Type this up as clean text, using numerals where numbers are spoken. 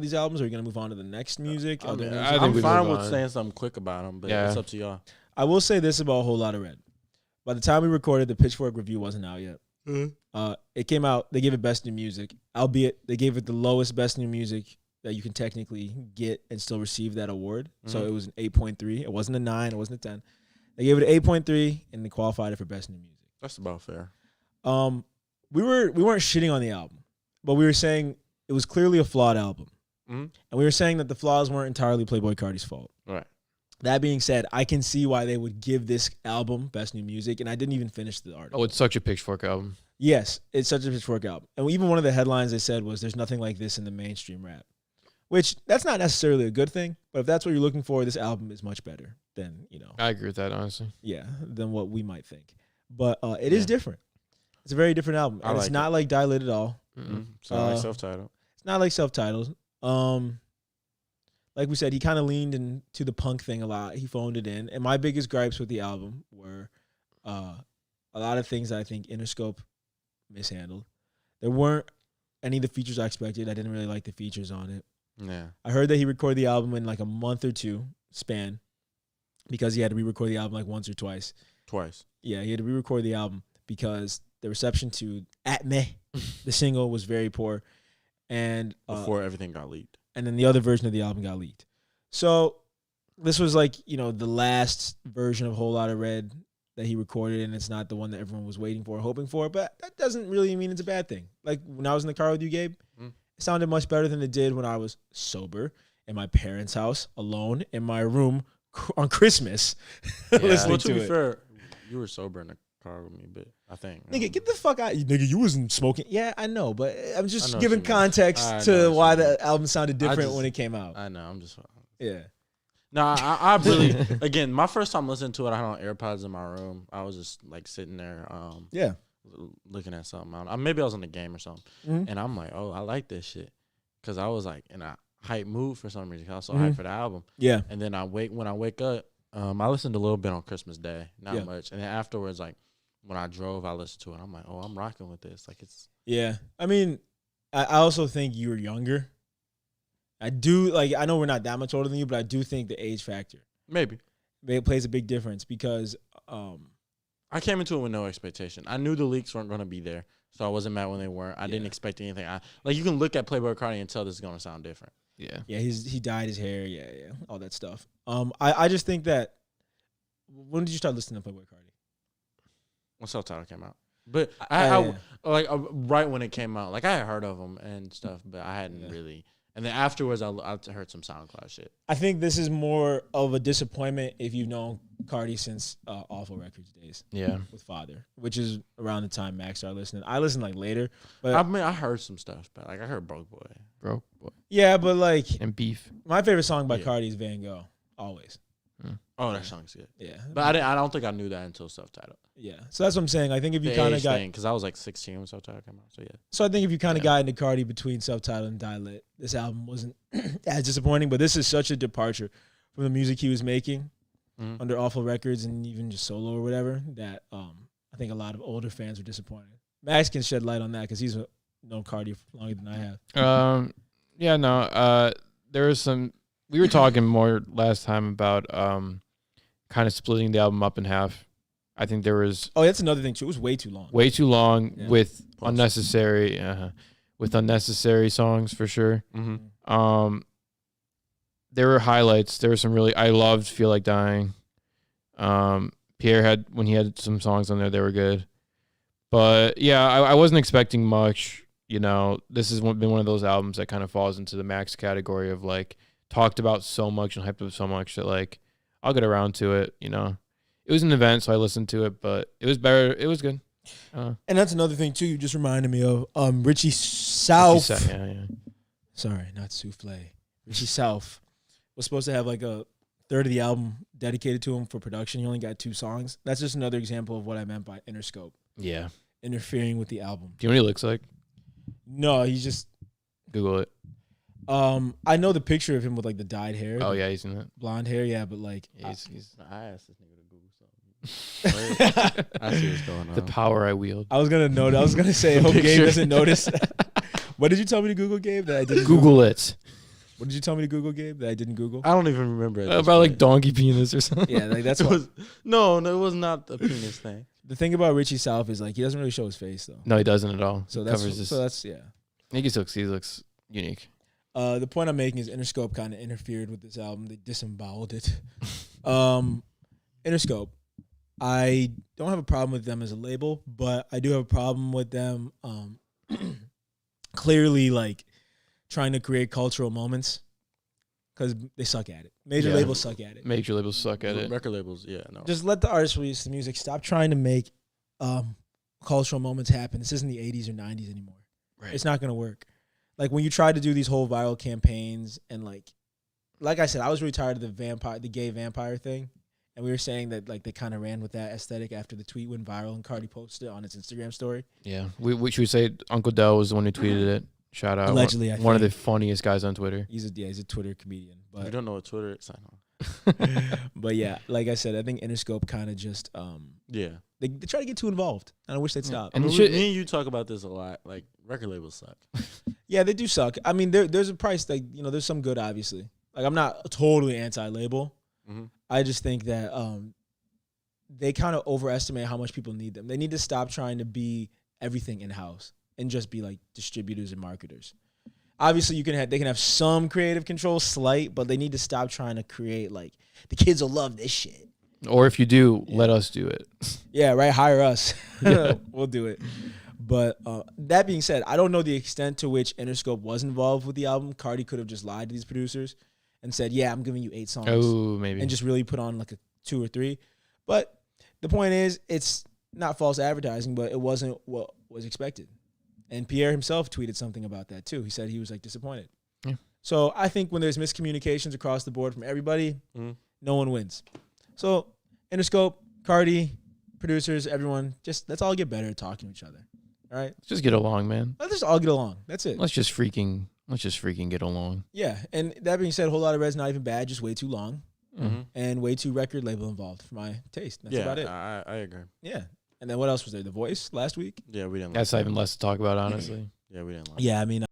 these albums, or are you gonna move on to the next music? I mean, I think I'm we fine move with on. saying something quick about them, but it's up to y'all. I will say this about Whole Lotta Red. By the time we recorded, the Pitchfork review wasn't out yet. It came out. They gave it Best New Music, albeit they gave it the lowest Best New Music that you can technically get and still receive that award. So it was an 8.3. It wasn't a 9. It wasn't a 10. They gave it an 8.3, and they qualified it for Best New Music. That's about fair. We weren't shitting on the album, but we were saying it was clearly a flawed album, and we were saying that the flaws weren't entirely Playboi Carti's fault. Right. That being said, I can see why they would give this album Best New Music, and I didn't even finish the article. Oh, it's such a Pitchfork album. Yes, it's such a Pitchfork album. And even one of the headlines they said was, there's nothing like this in the mainstream rap. Which, that's not necessarily a good thing, but if that's what you're looking for, this album is much better than, I agree with that, honestly. Yeah, than what we might think. But it is different. It's a very different album. And it's not like Die-Lit at all. It's not like self-titled. It's not like self-titled. Like we said, he kind of leaned into the punk thing a lot. He phoned it in. And my biggest gripes with the album were a lot of things that I think Interscope mishandled. There weren't any of the features I expected. I didn't really like the features on it. Yeah. I heard that he recorded the album in like a month or two span because he had to re-record the album like once or twice. Twice. Yeah, he had to re-record the album because the reception to At Me, the single, was very poor. And before everything got leaked. And then the other version of the album got leaked. So this was like, the last version of Whole Lotta Red that he recorded, and it's not the one that everyone was waiting for, hoping for. But that doesn't really mean it's a bad thing. Like when I was in the car with you, Gabe, it sounded much better than it did when I was sober in my parents' house, alone in my room on Christmas. Well, to be fair, you were sober in the car with me, but I think. Nigga, get the fuck out. Nigga, you wasn't smoking. Yeah, I know, but I'm just giving context to why the album sounded different when it came out. I know, I'm just. Yeah. No, I really, again, my first time listening to it, I had on AirPods in my room. I was just like sitting there, looking at something. Maybe I was in the game or something, and I'm like, oh, I like this shit, because I was like in a hype mood for some reason. I was so hyped for the album. Yeah. And then when I wake up, I listened a little bit on Christmas Day, not much, and then afterwards, like when I drove, I listened to it. I'm like, oh, I'm rocking with this. Like it's. Yeah, I mean, I also think you were younger. I know we're not that much older than you, but I do think the age factor maybe it plays a big difference because I came into it with no expectation. I knew the leaks weren't going to be there, so I wasn't mad when they weren't. I didn't expect anything. You can look at Playboi Carti and tell this is going to sound different. Yeah. He dyed his hair. Yeah, all that stuff. I just think that when did you start listening to Playboi Carti? When Self-Titled came out, but I right when it came out, like I had heard of him and stuff, but I hadn't really. And then afterwards, I heard some SoundCloud shit. I think this is more of a disappointment if you've known Carti since Awful Records days. Yeah. With Father, which is around the time Max started listening. I listened later. But I mean, I heard some stuff, but I heard Broke Boy. Yeah, but and Beef. My favorite song by Carti is Van Gogh. Always. Oh, that song's good. Yeah. But I don't think I knew that until Self-Titled. Yeah. So that's what I'm saying. I think if you kind of got... Because I was like 16 when Self-Titled came out, so yeah. So I think if you kind of got into Carti between Self-Titled and Die-Lit, this album wasn't as disappointing, but this is such a departure from the music he was making under Awful Records and even just solo or whatever that I think a lot of older fans were disappointed. Max can shed light on that because he's known Carti longer than I have. There was some... We were talking more last time about kind of splitting the album up in half. I think there was... Oh, that's another thing, too. It was way too long. Way too long with unnecessary songs, for sure. There were highlights. There were some really... I loved Feel Like Dying. Pierre when he had some songs on there, they were good. But, yeah, I wasn't expecting much. This has been one of those albums that kind of falls into the Max category of, talked about so much and hyped up so much that I'll get around to it. It was an event, so I listened to it, but it was better. It was good. And that's another thing too. You just reminded me of Richie South. Sorry, not Souffle. Richie South was supposed to have a third of the album dedicated to him for production. He only got 2 songs. That's just another example of what I meant by Interscope. Yeah, interfering with the album. Do you know what he looks like? No, he's just Google it. I know the picture of him with the dyed hair. Oh yeah, he's in it. Blonde hair, yeah, but he's. I asked this nigga to Google something. I see what's going on. The power I wield. I was gonna say, hope Gabe doesn't notice. What did you tell me to Google, Gabe? That I didn't Google it. What did you tell me to Google, Gabe? That I didn't Google? I don't even remember. About like donkey penis or something. Yeah, like that's what. No, it was not a penis thing. The thing about Richie South is like he doesn't really show his face though. No, he doesn't at all. So He that's yeah. I think he looks unique. The point I'm making is Interscope kind of interfered with this album. They disemboweled it. Interscope, I don't have a problem with them as a label, but I do have a problem with them clearly like trying to create cultural moments because they suck at it. Major labels suck at it. Major labels suck at it. Record labels, yeah, no. Just let the artists release the music. Stop trying to make cultural moments happen. This isn't the 80s or 90s anymore. Right. It's not going to work. Like when you try to do these whole viral campaigns and like I said, I was really tired of the gay vampire thing. And we were saying that like they kind of ran with that aesthetic after the tweet went viral and Cardi posted it on its Instagram story. Yeah. Should we say Uncle Del was the one who tweeted it? Shout out. Allegedly, one of the funniest guys on Twitter. He's a Twitter comedian. But if you don't know what Twitter is, sign on. But yeah, like I said, I think Interscope kind of just they try to get too involved. And I wish they'd stop. And me and you talk about this a lot. Like record labels suck. Yeah, they do suck. I mean, there's a price. Like there's some good, obviously. Like I'm not totally anti-label. Mm-hmm. I just think that they kind of overestimate how much people need them. They need to stop trying to be everything in-house and just be like distributors and marketers. Obviously, they can have some creative control, slight, but they need to stop trying to create like the kids will love this shit. Or if you do, let us do it. Yeah, right. Hire us. We'll do it. But that being said, I don't know the extent to which Interscope was involved with the album. Cardi could have just lied to these producers and said, "Yeah, I'm giving you 8 songs." Oh, maybe. And just really put on like a 2 or 3. But the point is, it's not false advertising, but it wasn't what was expected. And Pierre himself tweeted something about that too. He said he was like disappointed. Yeah. So I think when there's miscommunications across the board from everybody, no one wins. So Interscope, Cardi, producers, everyone, just let's all get better at talking to each other. All right? Let's just get along, man. Let's just all get along. That's it. Let's just freaking get along. Yeah. And that being said, Whole Lotta Red's not even bad, just way too long. Mm-hmm. And way too record label involved for my taste. That's about it. I agree. Yeah. And then what else was there? The Voice last week? Yeah, we didn't. That's not even less to talk about, honestly. Yeah, we didn't. Yeah, I mean.